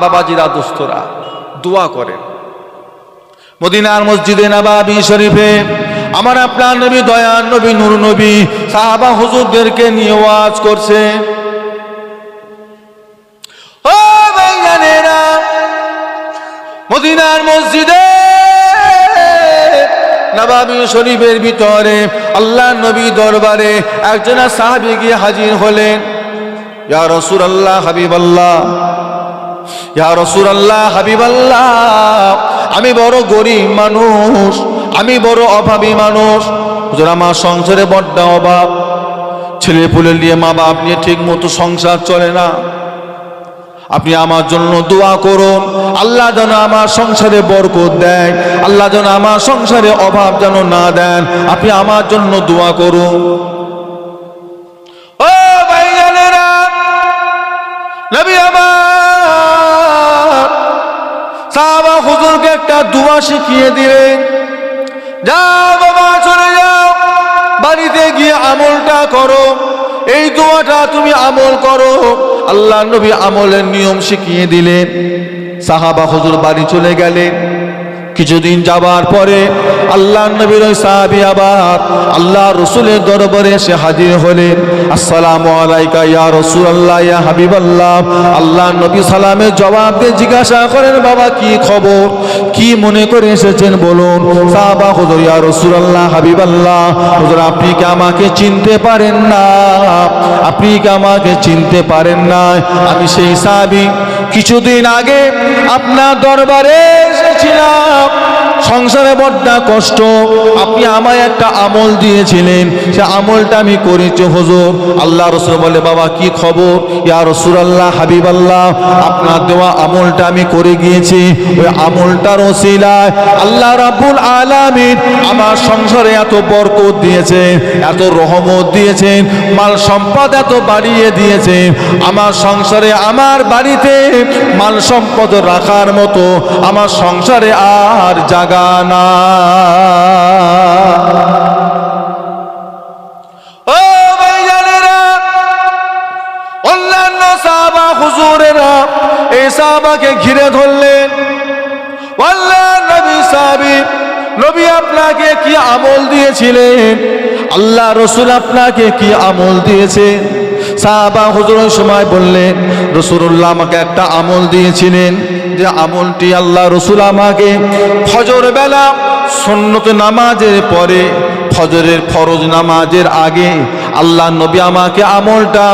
বাবাজিরা দোস্তরা দোয়া করেন। মদিনার মসজিদে নববী শরীফে আমার আপনার নবী দয়ার নবী নূর নবী সাহাবা হুজুরদেরকে নিয়ে ওয়াজ করছে। ও ভাইজানেরা, মদিনার মসজিদে নববী শরীফের ভিতরে আল্লাহ নবী দরবারে একজন সাহাবী গিয়ে হাজির হলেন। ইয়া রাসূলুল্লাহ হাবিবাল্লাহ, ইয়া রাসূলুল্লাহ হাবিবাল্লাহ, আমি বড় গরিব মানুষ, আমি বড় অভাবী মানুষ, হুজুর আমার সংসারে বড্ড অভাব, ছেলে পুলে নিয়ে মা বাপ নিয়ে ঠিক মতো সংসার চলে না। আপনি আমার জন্য দোয়া করুন, আল্লাহ যেন আমার সংসারে বরকত দেয়, আল্লাহ যেন আমার সংসারে অভাব যেন না দেন, আপনি আমার জন্য দোয়া করুন। ও ভাইজানেরা, নবী আমার সাহাবা হুজুরকে একটা দোয়া শিখিয়ে দিলেন। যাও বাবা, চলে যাও, বাড়িতে গিয়ে আমলটা করো, এই দোয়াটা তুমি আমল করো। আল্লাহ নবী আমলের নিয়ম শিখিয়ে দিলেন। সাহাবা হুজুর বাড়ি চলে গেলেন। কিছুদিন যাবার পরে আল্লাহ নবীর ওই সাহাবী আবার আল্লাহ রসুলের দরবারে এসে হাজির হলেন। আসসালামু আলাইকা ইয়া রাসূলুল্লাহ ইয়া হাবিবাল্লাহ। আল্লাহ নবী সালামের জবাব দিয়ে জিজ্ঞাসা করেন, বাবা কি খবর, কি মনে করে এসেছেন বলুন। সাহাবা হুজুর, ইয়া রাসূলুল্লাহ হাবিবাল্লাহ, হুজুর আপনি কি আমাকে চিনতে পারেন না? আপনি কি আমাকে চিনতে পারেন না? আমি সেই সাহাবী, কিছুদিন আগে আপনার দরবারে এসেছিলাম, সংসারে বড্ড কষ্ট, আপনি আমায় একটা আমল দিয়েছিলেন, সে আমলটা আমি করেছি হুজুর। আল্লাহ রাসূল বলে, বাবা কি খবর? ইয়া রাসূলুল্লাহ হাবিবাল্লাহ, আপনার দেওয়া আমলটা আমি করে গিয়েছি, ওই আমলটার ওসিলায় আল্লাহ রাব্বুল আলামিন আমার সংসারে এত বরকত দিয়েছেন, এত রহমত দিয়েছেন, মাল সম্পদ এত বাড়িয়ে দিয়েছেন, আমার সংসারে আমার বাড়িতে মাল সম্পদ রাখার মতো আমার সংসারে আর জায়গা না। ও ভাইজানেরা, অন্যান্য সাহাবা হুজুরেরা এই সাহাবাকে ঘিরে ধরলেন। আল্লাহ নবী সাহাবী, নবী আপনাকে কি আমল দিয়েছিলেন? আল্লাহ রসুল আপনাকে কি আমল দিয়েছেন? সাহাবা হুজুর সময় বললেন, রাসূলুল্লাহ আমাকে একটা আমল দিয়েছিলেন, যে আমলটি আল্লাহ রসুল আমাকে ফজর বেলা সুন্নত নামাজের পরে, ফজরের ফরজ নামাজের আগে আল্লাহ নবী আমাকে আমলটা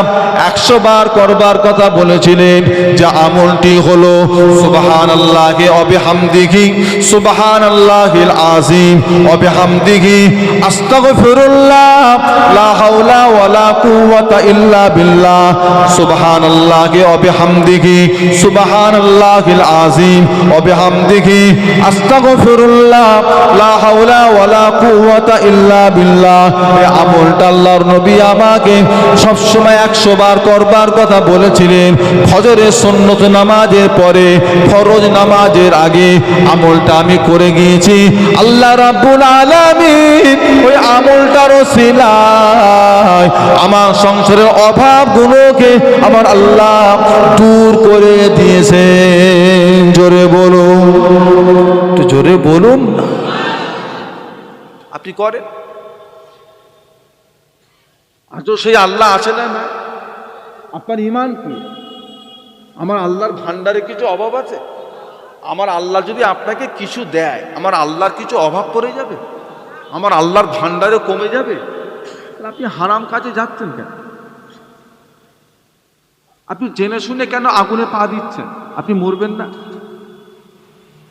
100 বার করবার কথা বলেছিলেন। যে আমলটি হলো সুবহানাল্লাহি ওয়া বিহামদিহি, সুবহানাল্লাহিল আযীম ওয়া বিহামদিহি, আস্তাগফিরুল্লাহ, লা হাওলা ওয়ালা কুওয়াতা ইল্লা বিল্লাহ, সুবহানাল্লাহি ওয়া বিহামদিহি, সুবহানাল্লাহিল আযীম ওয়া বিহামদিহি, আস্তাগফিরুল্লাহ, লা হাওলা ওয়ালা কুওয়াতা ইল্লা বিল্লাহ। এই আমলটা আল্লাহর নবী আমাকে সবসময় 100 বার করবার কথা বলেছিলেন। ফজরের সুন্নত নামাজের পরে, ফরজ নামাজের আগে আমলটা আমি করে গিয়েছি। আল্লাহ রাব্বুল আলামিন ওই আমলটার ওসিলায় আমার সংসারের অভাবগুলোকে আমার আল্লাহ দূর করে দিয়েছেন। জোরে বলুন, একটু জোরে বলুন। আপনি করেন? আজও সেই আল্লাহ আছে না? আপনার ঈমান কি? আমার আল্লাহর ভান্ডারে কিছু অভাব আছে? আমার আল্লাহ যদি আপনাকে কিছু দেয়, আমার আল্লাহর কিছু অভাব পড়ে যাবে? আমার আল্লাহর ভান্ডারে কমে যাবে? আপনি হারাম কাজে যাচ্ছেন কেন? আপনি জেনে শুনে কেন আগুনে পা দিচ্ছেন? আপনি মরবেন না?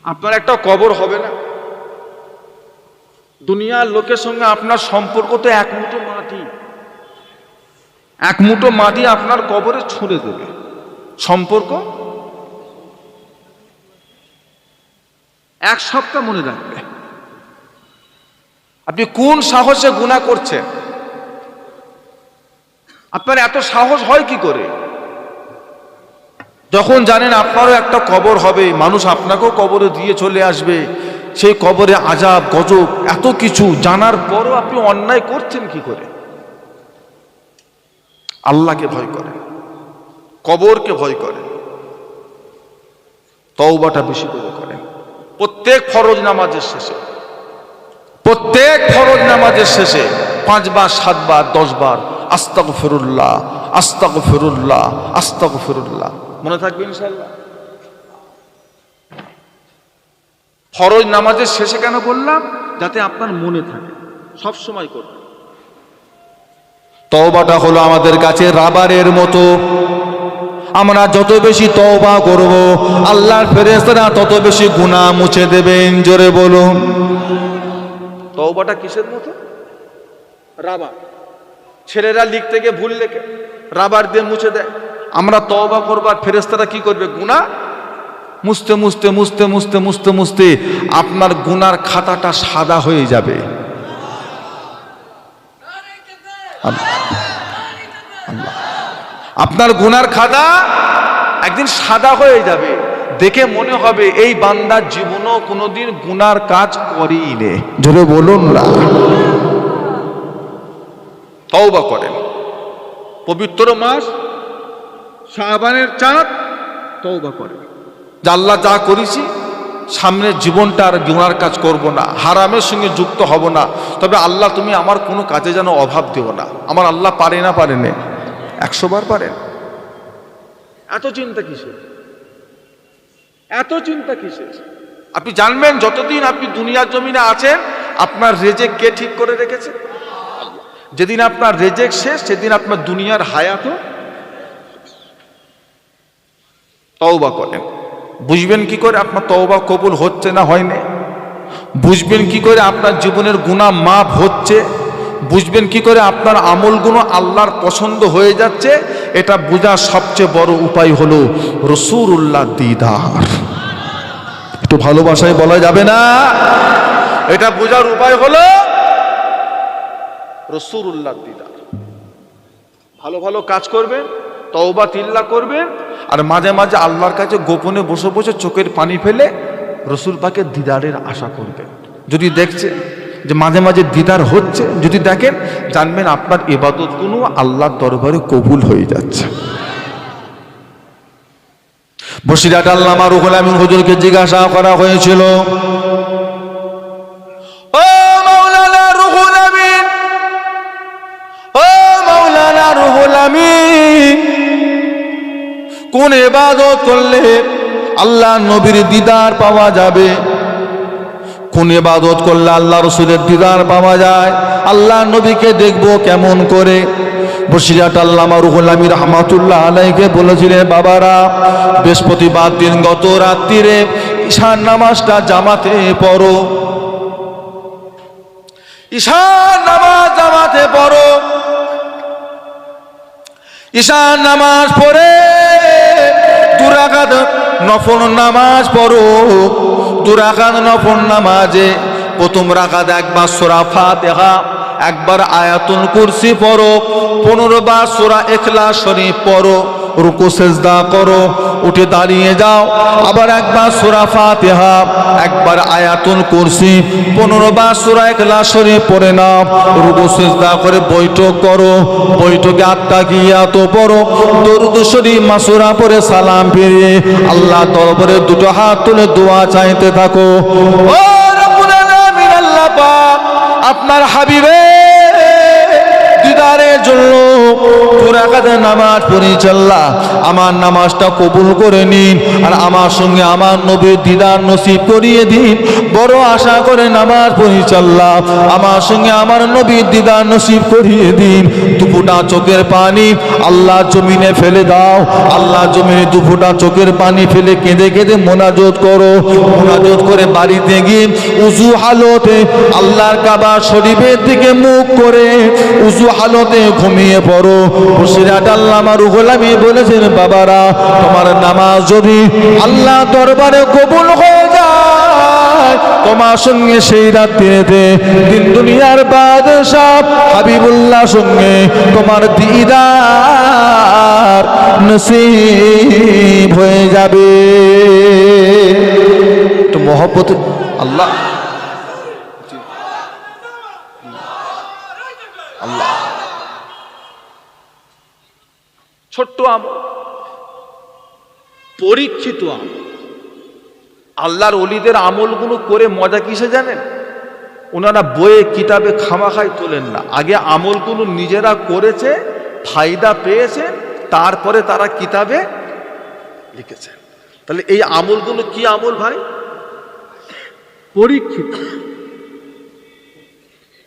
আপনার একটা কবর হবে না? দুনিয়ার লোকের সঙ্গে আপনার সম্পর্ক তো এক মুঠো মাটি, এক মুঠো মাটি আপনার কবরে ছুঁড়ে দেবে। সম্পর্ক 1 সপ্তাহ মনে রাখবে। আপনি কোন সাহসে গুনাহ করছেন? আপনার এত সাহস হয় কি করে? যখন জানেন আপনারও একটা কবর হবে, মানুষ আপনাকেও কবরে দিয়ে চলে আসবে, সেই কবরে আযাব গজব এত কিছু জানার পরও আপনি অন্যায় করছেন কি করে? আল্লাহকে ভয় করেন, কবরকে ভয় করেন। তওবাটা বেশি করে করেন। প্রত্যেক ফরজ নামাজের শেষে 5 বার 7 বার 10 বার আস্তাগফিরুল্লাহ আস্তাগফিরুল্লাহ আস্তাগফিরুল্লাহ মনে থাকবে ইনশাআল্লাহ। ফরজ নামাজের শেষে কেন বললাম? যাতে আপনার মনে থাকে, সব সময় করবেন। তওবাটা হলো আমাদের কাছে রাবারের মতো। আমরা যত বেশি তওবা করব, আল্লাহর ফেরেশতারা তত বেশি গুনাহ মুছে দেবেন। জোরে বলুন। তওবাটা কিসের মতো? রাবার। ছেলেরা লিখতে গিয়ে ভুল লেখে রাবার দিয়ে মুছে দেয়। আমরা তওবা করব আর ফেরেশতারা কি করবে? গুনাহ মুছতে মুছতে মুছতে মুছতে মুছতে মুছতে আপনার গুনার খাতাটা সাদা হয়ে যাবে। আপনার গুনার খাতা একদিন সাদা হয়ে যাবে, দেখে মনে হবে এই বান্দার জীবনও কোনোদিন গুনার কাজ করেইনি। জোরে বলুন না। তওবা করেন। পবিত্র মাস শাবানের চাঁদ, তওবা করেন। আল্লাহ যা করেছি সামনের জীবনটা আর গুনার কাজ করব না, হারামের সঙ্গে যুক্ত হব না। তবে আল্লাহ তুমি আমার কোনো কাজে যেন অভাব দিও না। আমার আল্লাহ পারে না? পারে না? 100 বার পারেন। এত চিন্তা কিসের? এত চিন্তা কিসের? আপনি জানবেন যতদিন আপনি দুনিয়ার জমিনে আছেন আপনার রেজেক কে ঠিক করে রেখেছে? যেদিন আপনার রেজেক শেষ সেদিন আপনার দুনিয়ার হায়াতও। তওবা করেন। বুঝবেন কি করে আপনার তওবা কবুল হচ্ছে না হয়নি? বুঝবেন কি করে আপনার জীবনের গুনাহ মাফ হচ্ছে? বুঝবেন কি করে আপনার আমলগুলো আল্লাহর পছন্দ হয়ে যাচ্ছে? এটা বোঝার সবচেয়ে বড় উপায় হলো রাসূলুল্লাহ দিদার। একটু ভালোবাসায় বলা যাবে না? এটা বোঝার উপায় হলো রাসূলুল্লাহ দিদার। ভালো ভালো কাজ করবেন, তওবা তিল্লা করবেন, আর মাঝে মাঝে আল্লাহর কাছে গোপনে বসে বসে চোখের পানি ফেলে রসুল পাকের দিদারের আশা করবেন। যদি দেখছে যে মাঝে মাঝে দিদার হচ্ছে, যদি দেখেন জানবেন আপনার ইবাদতগুলো আল্লাহর দরবারে কবুল হয়ে যাচ্ছে। বসিরহাট আল্লামা রুহুল আমিন হুজুরকে জিজ্ঞাসা করা হয়েছিল, ও মাওলানা রুহুল আমিন, ও মাওলানা রুহুল আমিন, কোন ইবাদত করলে আল্লাহ নবীর দিদার পাওয়া যাবে? কোন ইবাদত করলে আল্লাহ রসুলের দিদার পাওয়া যায়? আল্লাহ নবীকে দেখবো কেমন করে? বসিরহাট আল্লামা রুহুল আমিন রাহমাতুল্লাহ আলাইহিকে বলেছিলেন, বাবারা বৃহস্পতিবার দিন গত রাত্রিরে ঈশার নামাজটা জামাতে পড়ো, ঈশার নামাজ জামাতে পড়ো। ঈশার নামাজ পড়ে 2 রাকাত নফল নামাজ পড়ো। 2 রাকাত নফল নামাজে প্রথম রাকাত একবার সূরা ফাতিহা, একবার আয়াতুল কুরসি পড়ো, 15 বার সূরা ইখলাস শরীফ পড়ো, রুকু সিজদা করো, উঠে দাঁড়িয়ে যাও, আবার একবার সূরা ফাতিহা, একবার আয়াতুল কুরসি, 15 বার সূরা ইখলাস শরীফ পড়ে নাও, রুকু সিজদা করে বৈঠক করো, বৈঠকে আত্তাহিয়াত পড়ো, দরুদ শরীফ মাসুরা পড়ে সালাম ফিরিয়ে আল্লাহ দরবারে 2 হাত তুলে দোয়া চাইতে থাকো। ও রব্বুল আলামিন, আল্লাহ পাক আপনার হাবিবের দিদারের জন্য 2 রাকাত নামাজ পরিচাল্লাহ আমার নামাজটা কবুল করে নিন, আর আমার সঙ্গে আমার নবীর দিদার নসিব করিয়ে দিন। বড় আশা করে নামাজ পরিচাল্লাহ আমার সঙ্গে আমার নবীর দিদার নসিব করিয়ে দিন। 2 ফোঁটা চোখের পানি আল্লাহ জমিনে ফেলে দাও, আল্লাহ জমিনে 2 ফোঁটা চোখের পানি ফেলে কেঁদে কেঁদে মোনাজাত করো। মোনাজাত করে বাড়িতে গিয়ে উযু হালতে আল্লাহর কাবা শরীফের দিকে মুখ করে উযু হালতে ঘুমিয়ে পড়ো। বসিরহাট আল্লামা রুহুল আমিন বলেছেন, বাবারা তোমার নামাজ যদি আল্লাহ দরবারে কবুল হয়ে যায়, তোমার সঙ্গে সেই রাত্রিতে দিন দুনিয়ার বাদশাহ হাবিবুল্লাহ সঙ্গে তোমার দিদার নসিব হয়ে যাবে। তো মহব্বত আল্লাহ আল্লাহ ছোট্ট আমল, পরীক্ষিত আমল, আল্লাহর ওলিদের আমলগুলো করে মজা কিসে জানেন? ওনারা বইয়ে কিতাবে খামাখাই তোলেন না, আগে আমলগুলো নিজেরা করেছে, ফায়দা পেয়েছে, তারপরে তারা কিতাবে লিখেছেন। তাহলে এই আমলগুলো কি আমল ভাই? পরীক্ষিত।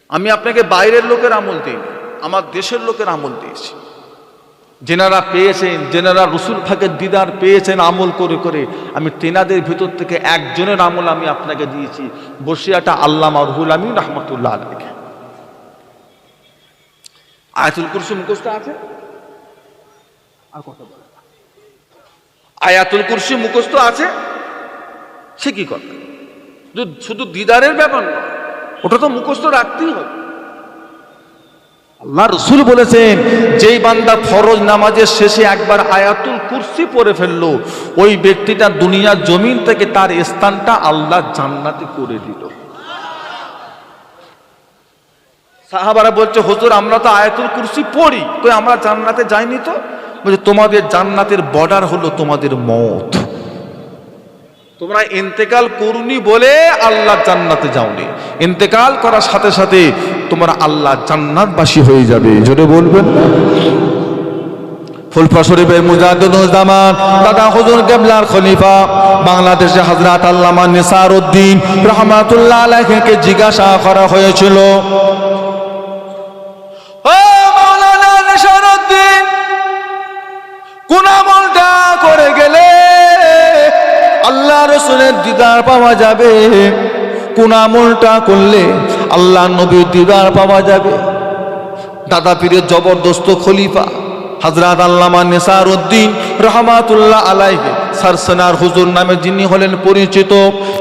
আমি আপনাকে বাইরের লোকের আমল দিই, আমার দেশের লোকের আমল দিয়েছি। যেনারা পেয়েছেন, যেনারা রসুল পাকের দিদার পেয়েছেন আমল করে করে, আমি তেনাদের ভিতর থেকে একজনের আমল আমি আপনাকে দিয়েছি, বসিয়াটা আল্লামা রুহুল আমিন রাহমাতুল্লাহ আলাইহি। আয়াতুল কুরসি মুখস্থ আছে? আর কথা বলে আয়াতুল কুরসি মুখস্থ আছে? সে কি কথা? শুধু দিদারের ব্যাপার না, ওটা তো মুখস্থ রাখতেই হবে। আল্লাহ রসুল বলেছেন, যেই বান্দা ফরজ নামাজের শেষে একবার আয়াতুল কুরসি পড়ে ফেললো, ওই ব্যক্তিটা দুনিয়ার জমিন থেকে তার স্থানটা আল্লাহ জান্নাতে করে দিল। সাহাবারা বলছে, হুজুর আমরা তো আয়াতুল কুরসি পড়ি, তো আমরা জান্নাতে যাইনি তো? বলছে, তোমাদের জান্নাতের বর্ডার হলো তোমাদের মওত। তোমরা ইন্তেকাল করুনি বলে আল্লাহ জান্নাতে যাওনি, ইন্তেকাল করার সাথে সাথে তোমরা আল্লাহ জান্নাতবাসী হয়ে যাবে। জোরে বলবেন। ফুলফা শরীফের মুজাদ্দিদুল জামান দাদা হুজুর কিবলার খলিফা বাংলাদেশে হযরত আল্লামা নিসারউদ্দিন রাহমাতুল্লাহ আলাইহিকে জিজ্ঞাসা করা হয়েছিল, ও মাওলানা নিসারউদ্দিন, কোন আমলটা করে গেলে আল্লাহ রসুলের দিদার পাওয়া যাবে? কোন আমলটা করলে আল্লাহ নবীর দিদার পাওয়া যাবে? দাদা পীরের জবরদস্ত খলিফা হযরত আল্লামা নিসারউদ্দিন রাহমাতুল্লাহ আলাইহি সারসনার হুজুর নামে যিনি হলেন পরিচিত,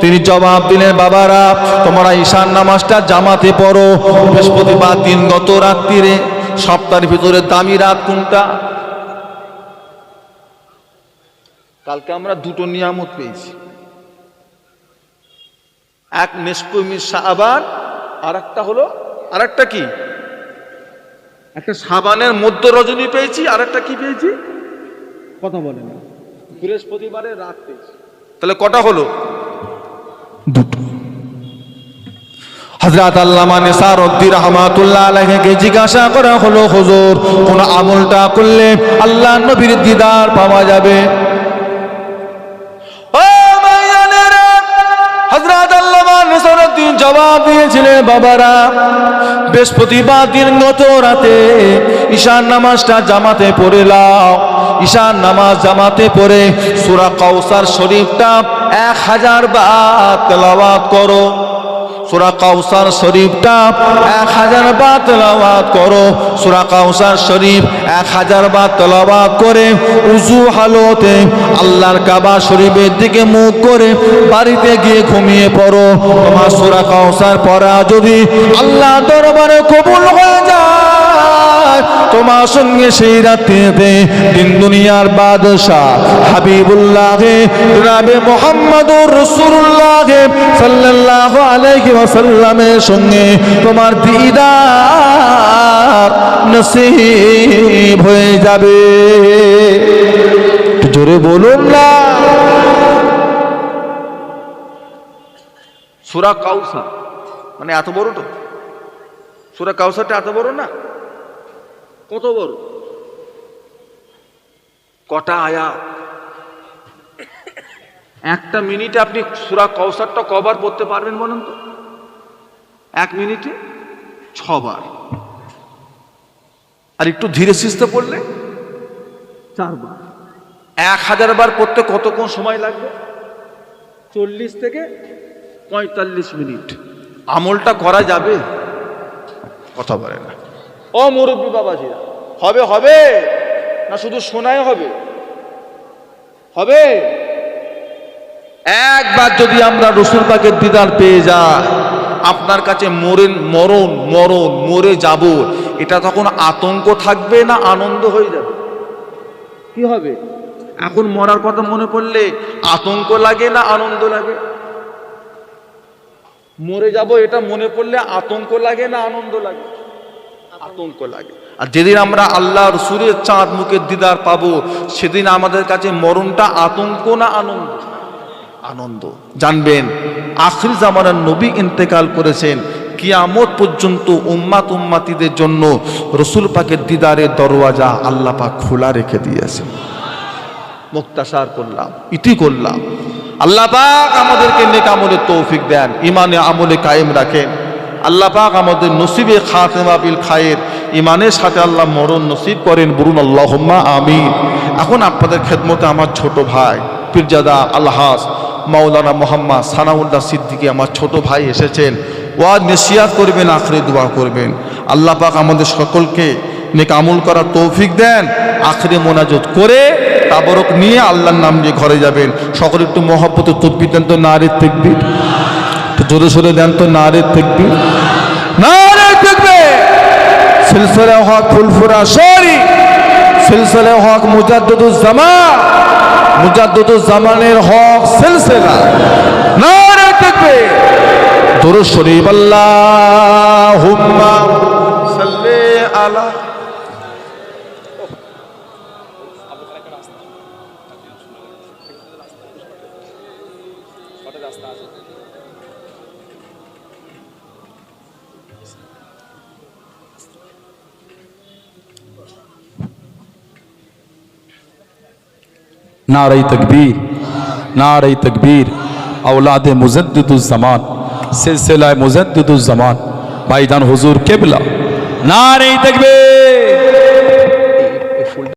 তিনি জবাব দিলেন, বাবারা তোমরা ঈশান নামাজটা জামাতে পড়ো। বৃহস্পতিবার দিন গত রাত্রিরে, সপ্তাহের ভিতরে দামি রাত কোনটা? কালকে আমরা দুটো নিয়ামত পেয়েছি, এক নিসফে মিন শাবান, আর একটা হলো, আর একটা কি, একটা শাবানের মধ্য রজনী পেয়েছি, আর একটা কি পেয়েছি? কথা বলেন না, বৃহস্পতিবারের রাত পেয়েছি। তাহলে কটা হলো? দুটো। হযরত আল্লামা নিসারউদ্দিন রাহমাতুল্লাহ আলাইহিকে জিজ্ঞাসা করা হলো, হুজুর কোন আমলটা করলে আল্লাহ নবীর দিদার পাওয়া যাবে? হযরত আল্লামা নিসারউদ্দিন জবাব দিয়েছিলেন, বাবারা বৃহস্পতিবার দিন গত রাতে ঈশান নামাজটা জামাতে পড়ে নাও। ঈশান নামাজ জামাতে পড়ে সূরা কাউসার শরীফটা 1000 বার তেলাওয়াত করো। সূরা কাউসার শরীফটা 1000 বার তেলাওয়াত করো। সূরা কাউসার শরীফ 1000 বার তেলাওয়াত করে উযু হালতে আল্লাহর কাবা শরীফের দিকে মুখ করে বাড়িতে গিয়ে ঘুমিয়ে পড়ো। তোমার সূরা কাউসার পড়া যদি আল্লাহ দরবারে কবুল হয়ে যায়, তোমার সঙ্গে সেই রাত্রিতে দিন দুনিয়ার বাদশাহ হাবিবুল্লাহ জনাবে মুহাম্মদুর রাসূলুল্লাহ সাল্লাল্লাহু আলাইহি ওয়াসাল্লামের সঙ্গে তোমার দিদার নসিব হয়ে যাবে। জোরে বলুন না। সূরা কাউসার মানে এত বড় তো, সূরা কাউসারটা এত বড় না? কত বড়? কটা আয়াত? একটা মিনিটে আপনি সূরা কাউসারটা কবার পড়তে পারবেন বলেন তো? 1 মিনিটে 6 বার। আর একটু ধীরে সুস্থে পড়লে 4 বার। 1000 বার পড়তে কতক্ষণ সময় লাগবে? 40 থেকে 45 মিনিট। আমলটা করা যাবে? কথা বলে না। ও মুরব্বী বাবাজিরা, হবে হবে না শুধু শোনায় হবে? হবে। একবার যদি আমরা রাসূল পাকের দিদার পেয়ে যাই, আপনার কাছে মরে যাব, এটা তখন আতঙ্ক থাকবে না আনন্দ হয়ে যাবে? কি হবে? এখন মরার কথা মনে পড়লে আতঙ্ক লাগে না আনন্দ লাগে? মরে যাব এটা মনে পড়লে আতঙ্ক লাগে না আনন্দ লাগে? আতঙ্ক লাগে। আর যেদিন আমরা আল্লাহ রাসূলের চাঁদ মুখের দিদার পাবো, সেদিন আমাদের কাছে মরণটা আতঙ্ক না আনন্দ? আনন্দ। জানবেন আখির জামানার নবী ইন্তেকাল করেছেন, কিয়ামত পর্যন্ত উম্মাত উম্মাতিদের জন্য রসুল পাকের দিদারের দরওয়াজা আল্লাহ পাক খোলা রেখে দিয়েছেন। মুক্তাসার করলাম, ইতি করলাম। আল্লাহ পাক আমাদেরকে নেক আমলের তৌফিক দেন, ইমানে আমলে কায়েম রাখেন। আল্লাহ পাক আমাদের নসিবে খাতেমা বিল খায়ের, ইমানের সাথে আল্লাহ মরণ নসিব করেন, বলুন আল্লাহুম্মা আমিন। এখন আপনাদের খেদমতে আমার ছোট ভাই পীরজাদা আলহাজ মাওলানা মোহাম্মদ সানাউল্লাহ সিদ্দিকী আমার ছোট ভাই এসেছেন। ওয়াজ নসিহত করবেন, আখরে দোয়া করবেন। আল্লাহ পাক আমাদের সকলকে নেক আমল করার তৌফিক দেন। আখরে মোনাজাত করে তাবরক নিয়ে আল্লাহর নাম নিয়ে ঘরে যাবেন। সকলে একটু মহব্বতে তাকবীর দেন তো, নারে তাকবীর। একটু জোরে সোরে দেন তো, নারে তাকবীর, নারে তাকবীর। সিলসিলা হক ফুলফুরা শরী, সিলসিলা হক মুজাদ্দিদুজ জামান, মুজাদ্দিদুজ জামানের হক সিলসিলা, নারে তাকবীর। দুরূদ শরীফ আল্লাহুম্মা সাল্লি আলা। नारे तकबीर, नारे तकबीर। औलाद मुजद्दिदुज़्ज़मान, सिलसिला मुजद्दिदुज़्ज़मान भाईजान हुजूर किबला, नारे तकबीर।